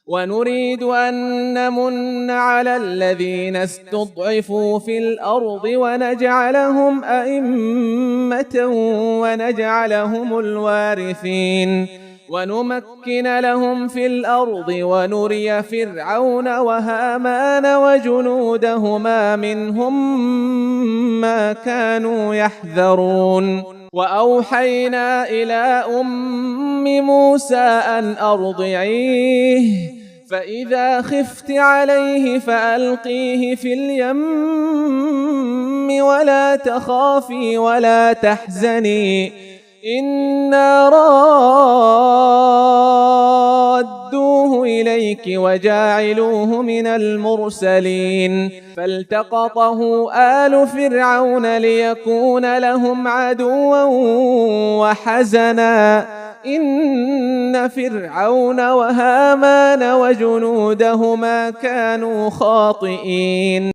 ونريد أن نمن على الذين استضعفوا في الأرض ونجعلهم أئمة ونجعلهم الوارثين ونمكن لهم في الأرض ونري فرعون وهامان وجنودهما منهم ما كانوا يحذرون. وأوحينا إلى أم موسى أن أرضعيه فإذا خفت عليه فألقيه في اليم ولا تخافي ولا تحزني إنا رادوه إليك وجاعلوه من المرسلين فالتقطه آل فرعون ليكون لهم عدوا وحزنا إن فرعون وهامان وجنودهما كانوا خاطئين.